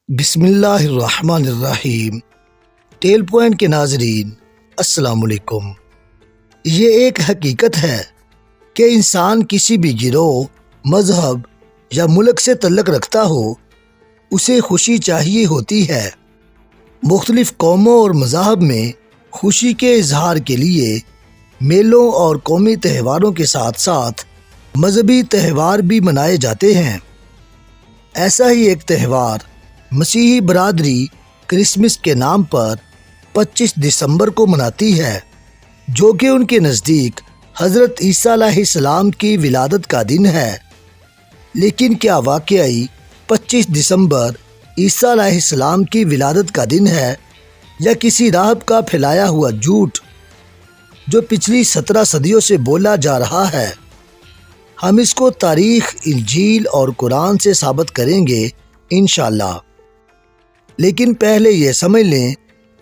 بسم اللہ الرحمن الرحیم۔ ٹیل پوائنٹ کے ناظرین السلام علیکم۔ یہ ایک حقیقت ہے کہ انسان کسی بھی گروہ، مذہب یا ملک سے تعلق رکھتا ہو، اسے خوشی چاہیے ہوتی ہے۔ مختلف قوموں اور مذاہب میں خوشی کے اظہار کے لیے میلوں اور قومی تہواروں کے ساتھ ساتھ مذہبی تہوار بھی منائے جاتے ہیں۔ ایسا ہی ایک تہوار مسیحی برادری کرسمس کے نام پر 25 دسمبر کو مناتی ہے، جو کہ ان کے نزدیک حضرت عیسیٰ علیہ السلام کی ولادت کا دن ہے۔ لیکن کیا واقعی 25 دسمبر عیسیٰ علیہ السلام کی ولادت کا دن ہے، یا کسی راہب کا پھیلایا ہوا جھوٹ جو پچھلی 17 صدیوں سے بولا جا رہا ہے؟ ہم اس کو تاریخ، انجیل اور قرآن سے ثابت کریں گے انشاءاللہ۔ لیکن پہلے یہ سمجھ لیں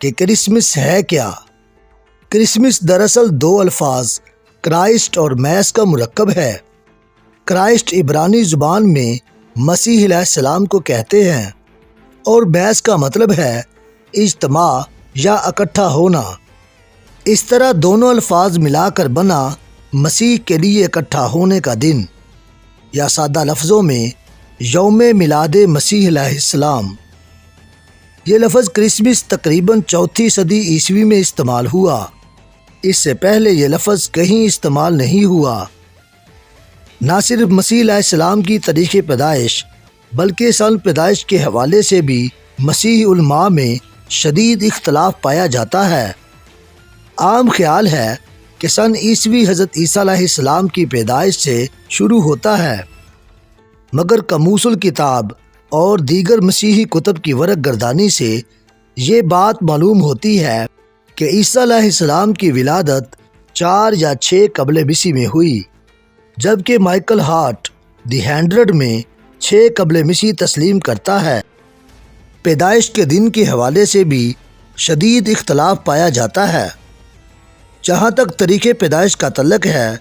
کہ کرسمس ہے کیا۔ کرسمس دراصل دو الفاظ کرائسٹ اور میس کا مرکب ہے۔ کرائسٹ عبرانی زبان میں مسیح علیہ السلام کو کہتے ہیں، اور میس کا مطلب ہے اجتماع یا اکٹھا ہونا۔ اس طرح دونوں الفاظ ملا کر بنا مسیح کے لیے اکٹھا ہونے کا دن، یا سادہ لفظوں میں یوم میلاد مسیح علیہ السلام۔ یہ لفظ کرسمس تقریباً 4 صدی عیسوی میں استعمال ہوا۔ اس سے پہلے یہ لفظ کہیں استعمال نہیں ہوا۔ نہ صرف مسیح علیہ السلام کی تاریخ پیدائش، بلکہ سن پیدائش کے حوالے سے بھی مسیحی علماء میں شدید اختلاف پایا جاتا ہے۔ عام خیال ہے کہ سن عیسوی حضرت عیسیٰ علیہ السلام کی پیدائش سے شروع ہوتا ہے، مگر قاموس الکتاب اور دیگر مسیحی کتب کی ورق گردانی سے یہ بات معلوم ہوتی ہے کہ عیسیٰ علیہ السلام کی ولادت 4 یا 6 قبل مسیح میں ہوئی، جبکہ مائیکل ہارٹ دی 100 میں 6 قبل مسیح تسلیم کرتا ہے۔ پیدائش کے دن کے حوالے سے بھی شدید اختلاف پایا جاتا ہے۔ جہاں تک تاریخ پیدائش کا تعلق ہے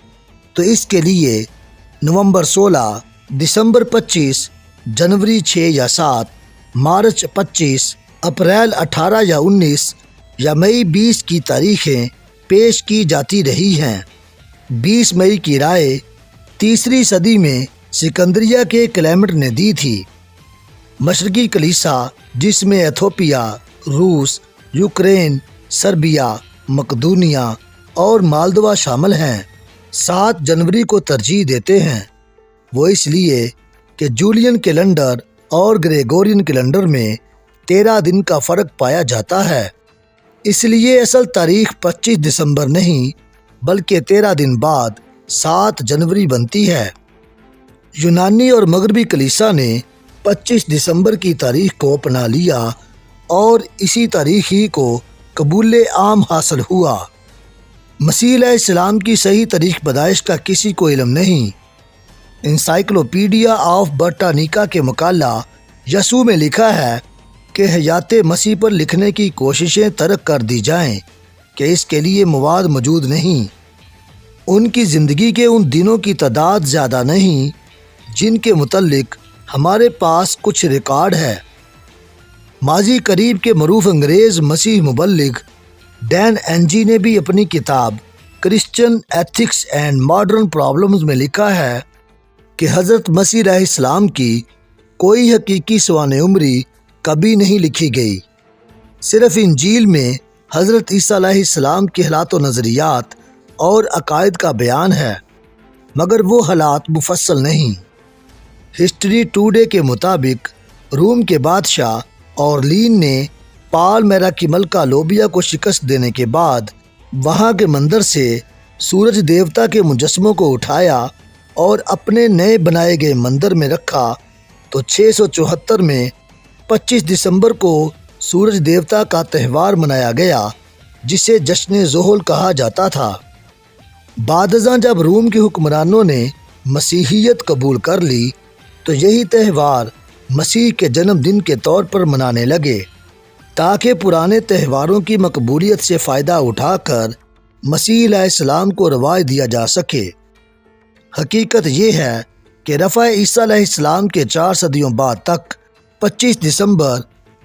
تو اس کے لیے نومبر 16، دسمبر 25، جنوری 6 یا 7، مارچ 25، اپریل 18 یا 19 یا مئی 20 کی تاریخیں پیش کی جاتی رہی ہیں۔ 20 مئی کی رائے 3 صدی میں سکندریہ کے کلیمٹ نے دی تھی۔ مشرقی کلیسا، جس میں ایتھوپیا، روس، یوکرین، سربیا، مقدونیہ اور مالدوا شامل ہیں، 7 جنوری کو ترجیح دیتے ہیں۔ وہ اس لیے کہ جولین کیلنڈر اور گریگورین کیلنڈر میں 13 دن کا فرق پایا جاتا ہے۔ اس لیے اصل تاریخ 25 دسمبر نہیں، بلکہ 13 دن بعد 7 جنوری بنتی ہے۔ یونانی اور مغربی کلیسا نے 25 دسمبر کی تاریخ کو اپنا لیا، اور اسی تاریخ ہی کو قبول عام حاصل ہوا۔ مسیح علیہ السلام کی صحیح تاریخ پیدائش کا کسی کو علم نہیں۔ انسائکلوپیڈیا آف برٹانیکا کے مقالہ یسوع میں لکھا ہے کہ حیات مسیح پر لکھنے کی کوششیں ترک کر دی جائیں کہ اس کے لیے مواد موجود نہیں۔ ان کی زندگی کے ان دنوں کی تعداد زیادہ نہیں جن کے متعلق ہمارے پاس کچھ ریکارڈ ہے۔ ماضی قریب کے معروف انگریز مسیح مبلغ ڈین اینجی نے بھی اپنی کتاب Christian ethics and modern problems میں لکھا ہے کہ حضرت مسیح علیہ السلام کی کوئی حقیقی سوانح عمری کبھی نہیں لکھی گئی۔ صرف انجیل میں حضرت عیسیٰ علیہ السلام کے حالات و نظریات اور عقائد کا بیان ہے، مگر وہ حالات مفصل نہیں۔ ہسٹری ٹوڈے کے مطابق روم کے بادشاہ اورلین نے پال میرا کی ملکہ لوبیا کو شکست دینے کے بعد وہاں کے مندر سے سورج دیوتا کے مجسموں کو اٹھایا اور اپنے نئے بنائے گئے مندر میں رکھا، تو 674 میں 25 دسمبر کو سورج دیوتا کا تہوار منایا گیا، جسے جشن زحل کہا جاتا تھا۔ بعد ازاں جب روم کے حکمرانوں نے مسیحیت قبول کر لی تو یہی تہوار مسیح کے جنم دن کے طور پر منانے لگے، تاکہ پرانے تہواروں کی مقبولیت سے فائدہ اٹھا کر مسیح علیہ السلام کو رواج دیا جا سکے۔ حقیقت یہ ہے کہ رفع عیسیٰ علیہ السلام کے 4 صدیوں بعد تک 25 دسمبر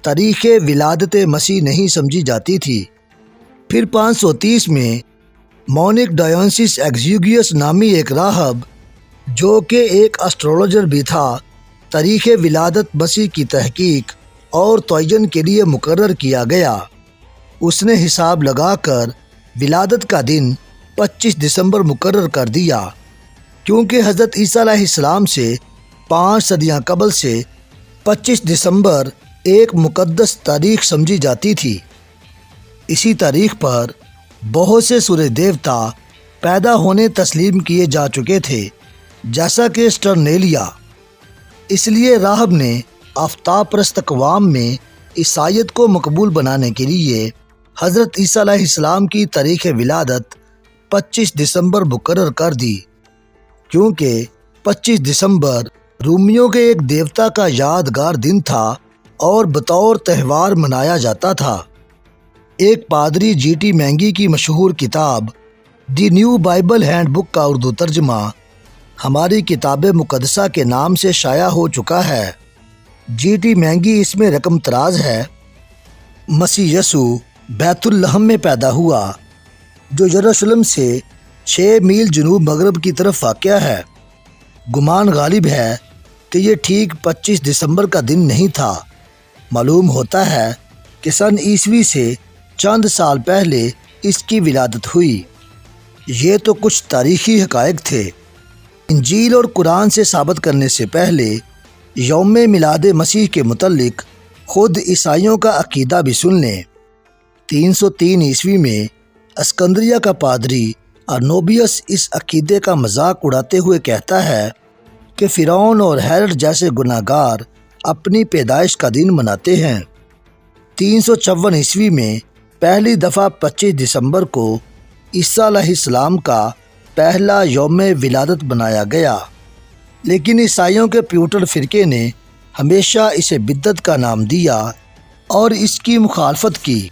تاریخ ولادت مسیح نہیں سمجھی جاتی تھی۔ پھر 530 میں مونک ڈایونسس ایگزیگیوس نامی ایک راہب، جو کہ ایک اسٹرولوجر بھی تھا، تاریخ ولادت مسیح کی تحقیق اور تعین کے لیے مقرر کیا گیا۔ اس نے حساب لگا کر ولادت کا دن 25 دسمبر مقرر کر دیا، کیونکہ حضرت عیسیٰ علیہ السلام سے 5 صدیاں قبل سے 25 دسمبر ایک مقدس تاریخ سمجھی جاتی تھی۔ اسی تاریخ پر بہت سے سورج دیوتا پیدا ہونے تسلیم کیے جا چکے تھے، جیسا کہ سٹرنیلیا۔ اس لیے راہب نے آفتاب پرست اقوام میں عیسائیت کو مقبول بنانے کے لیے حضرت عیسیٰ علیہ السلام کی تاریخ ولادت 25 دسمبر مقرر کر دی، کیونکہ 25 دسمبر رومیوں کے ایک دیوتا کا یادگار دن تھا اور بطور تہوار منایا جاتا تھا۔ ایک پادری جی ٹی مینگی کی مشہور کتاب دی نیو بائبل ہینڈ بک کا اردو ترجمہ ہماری کتاب مقدسہ کے نام سے شائع ہو چکا ہے۔ جی ٹی مینگی اس میں رقم طراز ہے: مسیح یسوع بیت لحم میں پیدا ہوا، جو یروشلم سے 6 میل جنوب مغرب کی طرف واقع ہے۔ گمان غالب ہے کہ یہ ٹھیک 25 دسمبر کا دن نہیں تھا۔ معلوم ہوتا ہے کہ سن عیسوی سے چند سال پہلے اس کی ولادت ہوئی۔ یہ تو کچھ تاریخی حقائق تھے۔ انجیل اور قرآن سے ثابت کرنے سے پہلے یوم میلاد مسیح کے متعلق خود عیسائیوں کا عقیدہ بھی سن لیں۔ 303 عیسوی میں اسکندریہ کا پادری ارنوبیس اس عقیدے کا مذاق اڑاتے ہوئے کہتا ہے کہ فرعون اور ہیرڈ جیسے گناہ گار اپنی پیدائش کا دن مناتے ہیں۔ 354 عیسوی میں پہلی دفعہ 25 دسمبر کو عیسیٰ علیہ السلام کا پہلا یوم ولادت بنایا گیا، لیکن عیسائیوں کے پیوٹر فرقے نے ہمیشہ اسے بدعت کا نام دیا اور اس کی مخالفت کی۔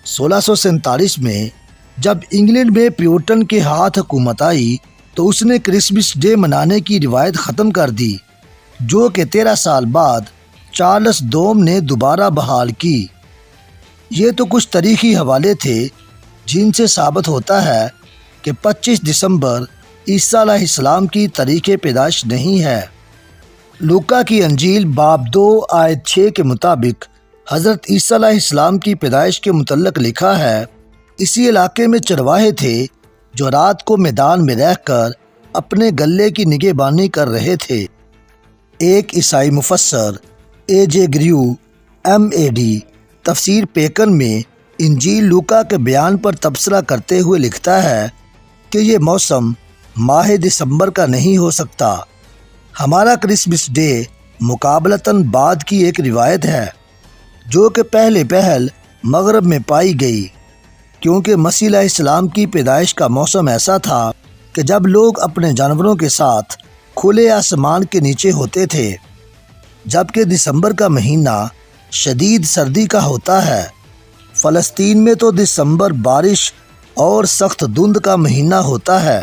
1647 میں جب انگلینڈ میں پیوٹن کے ہاتھ حکومت آئی تو اس نے کرسمس ڈے منانے کی روایت ختم کر دی، جو کہ 13 سال بعد چارلس دوم نے دوبارہ بحال کی۔ یہ تو کچھ تاریخی حوالے تھے جن سے ثابت ہوتا ہے کہ 25 دسمبر عیسیٰ علیہ السلام کی تاریخ پیدائش نہیں ہے۔ لوکا کی انجیل باب 2 آیت 6 کے مطابق حضرت عیسیٰ علیہ السلام کی پیدائش کے متعلق لکھا ہے: اسی علاقے میں چرواہے تھے جو رات کو میدان میں رہ کر اپنے گلے کی نگہبانی کر رہے تھے۔ ایک عیسائی مفسر اے جے گریو MAD تفسیر پیکن میں انجیل لوکا کے بیان پر تبصرہ کرتے ہوئے لکھتا ہے کہ یہ موسم ماہ دسمبر کا نہیں ہو سکتا۔ ہمارا کرسمس ڈے مقابلتاً بعد کی ایک روایت ہے جو کہ پہل مغرب میں پائی گئی، کیونکہ مسیح علیہ السلام کی پیدائش کا موسم ایسا تھا کہ جب لوگ اپنے جانوروں کے ساتھ کھلے آسمان کے نیچے ہوتے تھے، جبکہ دسمبر کا مہینہ شدید سردی کا ہوتا ہے۔ فلسطین میں تو دسمبر بارش اور سخت دھند کا مہینہ ہوتا ہے۔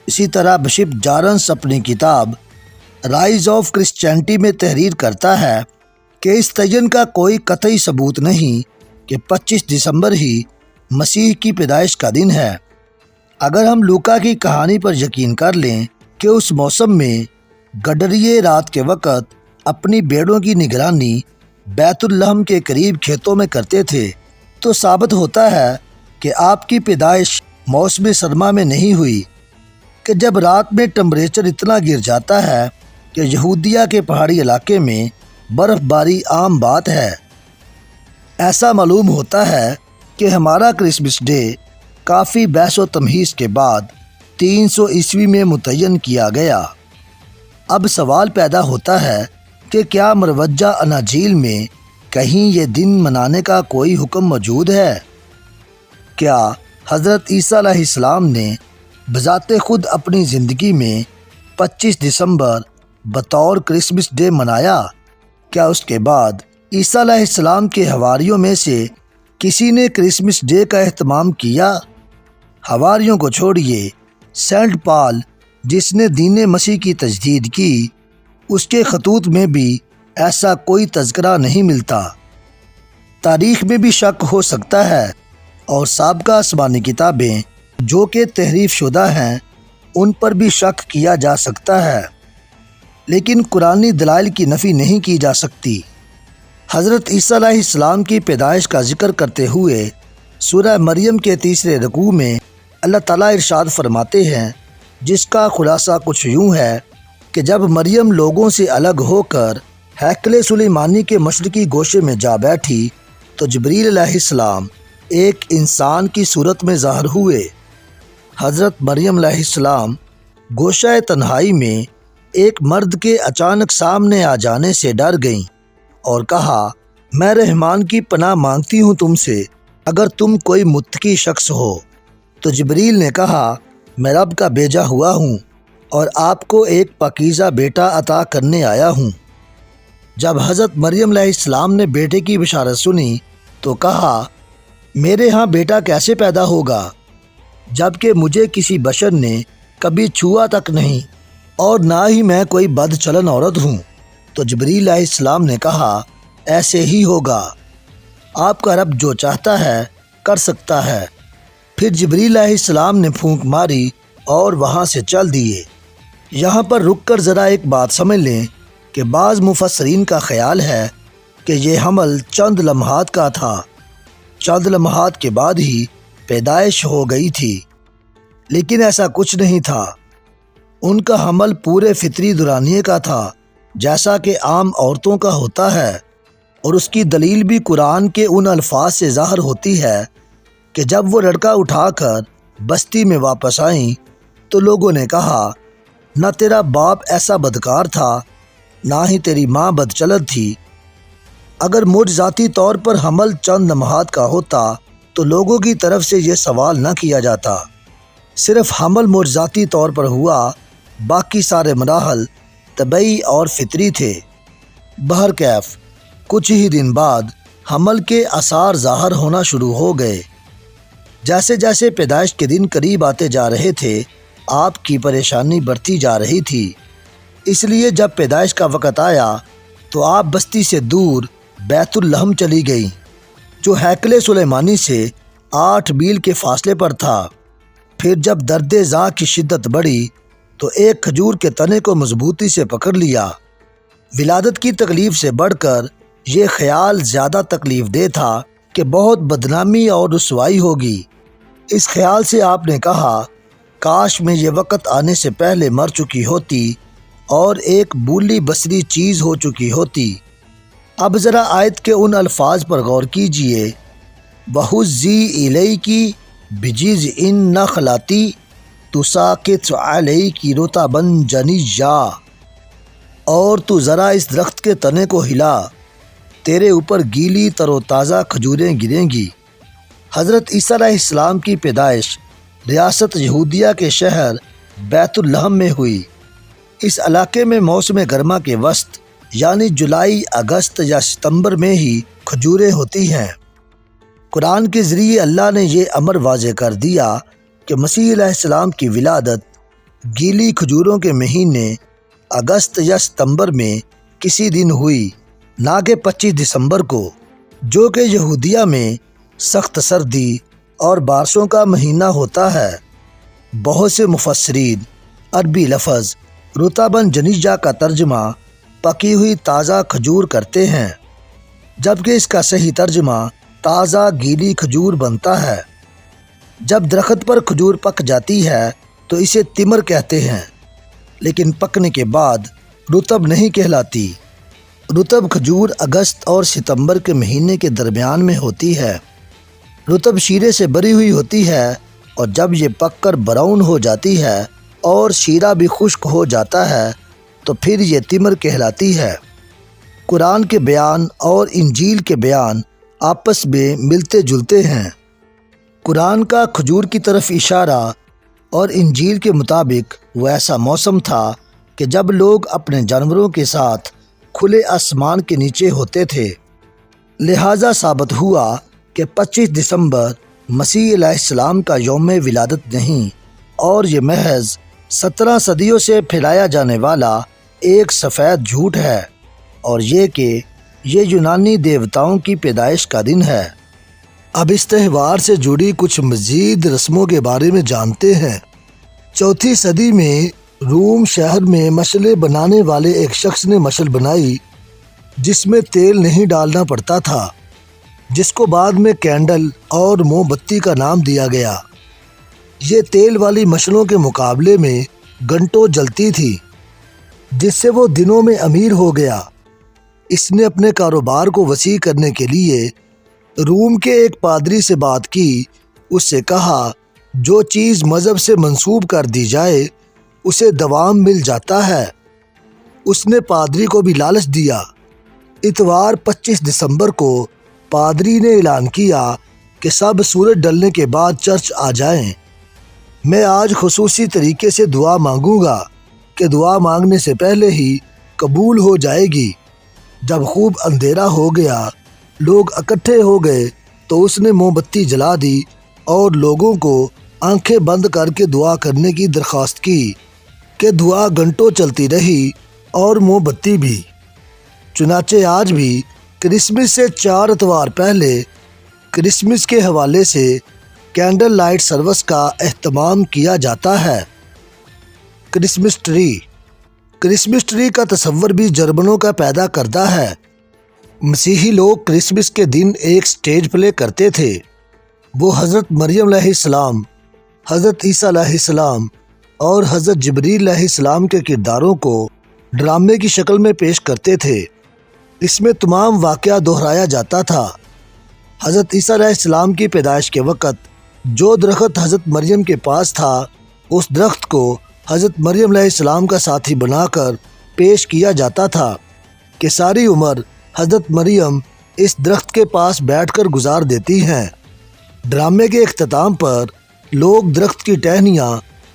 اسی طرح بشپ جارنس اپنی کتاب رائز آف کرسچینٹی میں تحریر کرتا ہے کہ اس تعین کا کوئی قطعی ثبوت نہیں کہ 25 دسمبر ہی مسیح کی پیدائش کا دن ہے۔ اگر ہم لوکا کی کہانی پر یقین کر لیں کہ اس موسم میں گڈریے رات کے وقت اپنی بھیڑوں کی نگرانی بیت لحم کے قریب کھیتوں میں کرتے تھے، تو ثابت ہوتا ہے کہ آپ کی پیدائش موسم سرما میں نہیں ہوئی، کہ جب رات میں ٹمپریچر اتنا گر جاتا ہے کہ یہودیہ کے پہاڑی علاقے میں برف باری عام بات ہے۔ ایسا معلوم ہوتا ہے کہ ہمارا کرسمس ڈے کافی بحث و تمہیز کے بعد 300 عیسوی میں متعین کیا گیا۔ اب سوال پیدا ہوتا ہے کہ کیا مروجہ اناجیل میں کہیں یہ دن منانے کا کوئی حکم موجود ہے؟ کیا حضرت عیسیٰ علیہ السلام نے بذات خود اپنی زندگی میں 25 دسمبر بطور کرسمس ڈے منایا؟ کیا اس کے بعد عیسیٰ علیہ السلام کے حواریوں میں سے کسی نے کرسمس ڈے کا اہتمام کیا؟ حواریوں کو چھوڑیے، سینٹ پال جس نے دین مسیح کی تجدید کی، اس کے خطوط میں بھی ایسا کوئی تذکرہ نہیں ملتا۔ تاریخ میں بھی شک ہو سکتا ہے اور سابقہ آسمانی کتابیں جو کہ تحریف شدہ ہیں ان پر بھی شک کیا جا سکتا ہے، لیکن قرآنی دلائل کی نفی نہیں کی جا سکتی۔ حضرت عیسیٰ علیہ السلام کی پیدائش کا ذکر کرتے ہوئے سورہ مریم کے تیسرے رکوع میں اللہ تعالیٰ ارشاد فرماتے ہیں، جس کا خلاصہ کچھ یوں ہے کہ جب مریم لوگوں سے الگ ہو کر ہیکل سلیمانی کے مشرقی گوشے میں جا بیٹھی تو جبریل علیہ السلام ایک انسان کی صورت میں ظاہر ہوئے۔ حضرت مریم علیہ السلام گوشہ تنہائی میں ایک مرد کے اچانک سامنے آ جانے سے ڈر گئیں اور کہا، میں رحمان کی پناہ مانگتی ہوں تم سے، اگر تم کوئی متقی شخص ہو۔ تو جبریل نے کہا، میں رب کا بھیجا ہوا ہوں اور آپ کو ایک پاکیزہ بیٹا عطا کرنے آیا ہوں۔ جب حضرت مریم علیہ السلام نے بیٹے کی بشارت سنی تو کہا، میرے ہاں بیٹا کیسے پیدا ہوگا جبکہ مجھے کسی بشر نے کبھی چھوا تک نہیں اور نہ ہی میں کوئی بد چلن عورت ہوں۔ تو جبریل علیہ السلام نے کہا، ایسے ہی ہوگا، آپ کا رب جو چاہتا ہے کر سکتا ہے۔ پھر جبریل علیہ السلام نے پھونک ماری اور وہاں سے چل دیے۔ یہاں پر رک کر ذرا ایک بات سمجھ لیں کہ بعض مفسرین کا خیال ہے کہ یہ حمل چند لمحات کا تھا، چند لمحات کے بعد ہی پیدائش ہو گئی تھی، لیکن ایسا کچھ نہیں تھا۔ ان کا حمل پورے فطری دورانیے کا تھا، جیسا کہ عام عورتوں کا ہوتا ہے، اور اس کی دلیل بھی قرآن کے ان الفاظ سے ظاہر ہوتی ہے کہ جب وہ لڑکا اٹھا کر بستی میں واپس آئیں تو لوگوں نے کہا، نہ تیرا باپ ایسا بدکار تھا نہ ہی تیری ماں بدچلن تھی۔ اگر معجزاتی طور پر حمل چند لمحات کا ہوتا تو لوگوں کی طرف سے یہ سوال نہ کیا جاتا، صرف حمل معجزاتی طور پر ہوا، باقی سارے مراحل طبعی اور فطری تھے۔ بہرکیف کچھ ہی دن بعد حمل کے آثار ظاہر ہونا شروع ہو گئے۔ جیسے جیسے پیدائش کے دن قریب آتے جا رہے تھے آپ کی پریشانی بڑھتی جا رہی تھی، اس لیے جب پیدائش کا وقت آیا تو آپ بستی سے دور بیت اللحم چلی گئیں، جو ہیکل سلیمانی سے 8 میل کے فاصلے پر تھا۔ پھر جب درد ذا کی شدت بڑھی تو ایک کھجور کے تنے کو مضبوطی سے پکڑ لیا۔ ولادت کی تکلیف سے بڑھ کر یہ خیال زیادہ تکلیف دہ تھا کہ بہت بدنامی اور رسوائی ہوگی۔ اس خیال سے آپ نے کہا، کاش میں یہ وقت آنے سے پہلے مر چکی ہوتی اور ایک بولی بصری چیز ہو چکی ہوتی۔ اب ذرا آیت کے ان الفاظ پر غور کیجئے، وَحُزِّی إِلَیْکِ بِجِذْعِ النَّخْلَةِ تُسَاقِطُ عَلَیْکِ رُطَبًا جَنِیًّا، اور تو ذرا اس درخت کے تنے کو ہلا، تیرے اوپر گیلی تر و تازہ کھجوریں گریں گی۔ حضرت عیسیٰ علیہ السلام کی پیدائش ریاست یہودیہ کے شہر بیت اللحم میں ہوئی۔ اس علاقے میں موسم گرما کے وسط یعنی جولائی، اگست یا ستمبر میں ہی کھجوریں ہوتی ہیں۔ قرآن کے ذریعے اللہ نے یہ امر واضح کر دیا کہ مسیح علیہ السلام کی ولادت گیلی کھجوروں کے مہینے اگست یا ستمبر میں کسی دن ہوئی، نہ کہ 25 دسمبر کو، جو کہ یہودیہ میں سخت سردی اور بارشوں کا مہینہ ہوتا ہے۔ بہت سے مفسرین عربی لفظ رطباً جنیّا کا ترجمہ پکی ہوئی تازہ کھجور کرتے ہیں، جبکہ اس کا صحیح ترجمہ تازہ گیلی کھجور بنتا ہے۔ جب درخت پر کھجور پک جاتی ہے تو اسے تمر کہتے ہیں، لیکن پکنے کے بعد رطب نہیں کہلاتی۔ رطب کھجور اگست اور ستمبر کے مہینے کے درمیان میں ہوتی ہے۔ رطب شیرے سے بری ہوئی ہوتی ہے اور جب یہ پک کر براؤن ہو جاتی ہے اور شیرہ بھی خشک ہو جاتا ہے تو پھر یہ تمر کہلاتی ہے۔ قرآن کے بیان اور انجیل کے بیان آپس میں ملتے جلتے ہیں۔ قرآن کا کھجور کی طرف اشارہ اور انجیل کے مطابق وہ ایسا موسم تھا کہ جب لوگ اپنے جانوروں کے ساتھ کھلے آسمان کے نیچے ہوتے تھے، لہٰذا ثابت ہوا کہ 25 دسمبر مسیح علیہ السلام کا یوم ولادت نہیں، اور یہ محض 17 صدیوں سے پھیلایا جانے والا ایک سفید جھوٹ ہے، اور یہ کہ یہ یونانی دیوتاؤں کی پیدائش کا دن ہے۔ اب اس تہوار سے جڑی کچھ مزید رسموں کے بارے میں جانتے ہیں۔ 4 صدی میں روم شہر میں مشعلیں بنانے والے ایک شخص نے مشعل بنائی جس میں تیل نہیں ڈالنا پڑتا تھا، جس کو بعد میں کینڈل اور موم بتی کا نام دیا گیا۔ یہ تیل والی مشعلوں کے مقابلے میں گھنٹوں جلتی تھی، جس سے وہ دنوں میں امیر ہو گیا۔ اس نے اپنے کاروبار کو وسیع کرنے کے لیے روم کے ایک پادری سے بات کی۔ اس سے کہا جو چیز مذہب سے منسوب کر دی جائے اسے دوام مل جاتا ہے۔ اس نے پادری کو بھی لالچ دیا۔ اتوار 25 دسمبر کو پادری نے اعلان کیا کہ سب سورج ڈلنے کے بعد چرچ آ جائیں۔ میں آج خصوصی طریقے سے دعا مانگوں گا کہ دعا مانگنے سے پہلے ہی قبول ہو جائے گی۔ جب خوب اندھیرا ہو گیا، لوگ اکٹھے ہو گئے تو اس نے موم بتی جلا دی اور لوگوں کو آنکھیں بند کر کے دعا کرنے کی درخواست کی کہ دعا گھنٹوں چلتی رہی اور موم بتی بھی۔ چنانچہ آج بھی کرسمس سے 4 اتوار پہلے کرسمس کے حوالے سے کینڈل لائٹ سروس کا اہتمام کیا جاتا ہے۔ Christmas tree. کرسمس ٹری کا تصور بھی جرمنوں کا پیدا کردہ ہے۔ مسیحی لوگ کرسمس کے دن ایک سٹیج پلے کرتے تھے۔ وہ حضرت مریم علیہ السلام، حضرت عیسیٰ علیہ السلام اور حضرت جبریل علیہ السلام کے کرداروں کو ڈرامے کی شکل میں پیش کرتے تھے۔ اس میں تمام واقعہ دہرایا جاتا تھا۔ حضرت عیسیٰ علیہ السلام کی پیدائش کے وقت جو درخت حضرت مریم کے پاس تھا، اس درخت کو حضرت مریم علیہ السلام کا ساتھی بنا کر پیش کیا جاتا تھا کہ ساری عمر حضرت مریم اس درخت کے پاس بیٹھ کر گزار دیتی ہیں۔ ڈرامے کے اختتام پر لوگ درخت کی ٹہنیاں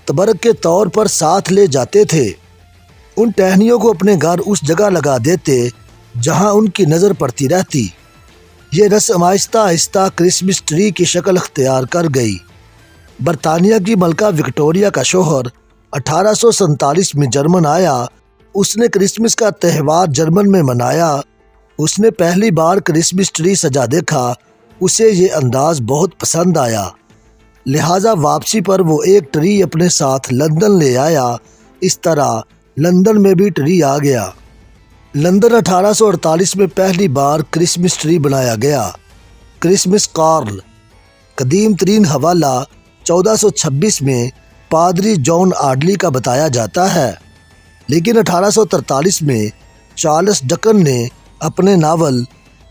تبرک کے طور پر ساتھ لے جاتے تھے۔ ان ٹہنیوں کو اپنے گھر اس جگہ لگا دیتے جہاں ان کی نظر پڑتی رہتی۔ یہ رسم آہستہ آہستہ کرسمس ٹری کی شکل اختیار کر گئی۔ برطانیہ کی ملکہ وکٹوریہ کا شوہر 1847 میں جرمن آیا۔ اس نے کرسمس کا تہوار جرمن میں منایا۔ اس نے پہلی بار کرسمس ٹری سجا دیکھا۔ اسے یہ انداز بہت پسند آیا، لہٰذا واپسی پر وہ ایک ٹری اپنے ساتھ لندن لے آیا۔ اس طرح لندن میں بھی ٹری آ گیا۔ لندن 1848 میں پہلی بار کرسمس ٹری بنایا گیا۔ Christmas carol. قدیم ترین حوالہ 1426 میں پادری جان آڈلی کا بتایا جاتا ہے، لیکن 1843 میں چارلس ڈکن نے اپنے ناول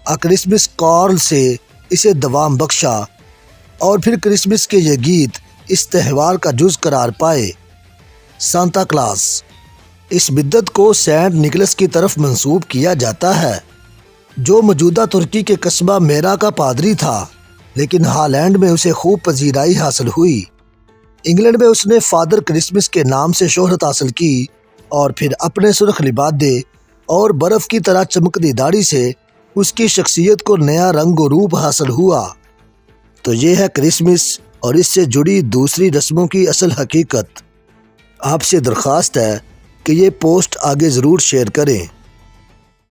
اے کرسمس کارل سے اسے دوام بخشا اور پھر کرسمس کے یہ گیت اس تہوار کا جز قرار پائے۔ Santa class. اس بدعت کو سینٹ نکلس کی طرف منسوب کیا جاتا ہے، جو موجودہ ترکی کے قصبہ میرا کا پادری تھا، لیکن ہالینڈ میں اسے خوب پذیرائی حاصل ہوئی۔ انگلینڈ میں اس نے فادر کرسمس کے نام سے شہرت حاصل کی اور پھر اپنے سرخ لبادے اور برف کی طرح چمکتی داڑھی سے اس کی شخصیت کو نیا رنگ و روپ حاصل ہوا۔ تو یہ ہے کرسمس اور اس سے جڑی دوسری رسموں کی اصل حقیقت۔ آپ سے درخواست ہے کہ یہ پوسٹ آگے ضرور شیئر کریں۔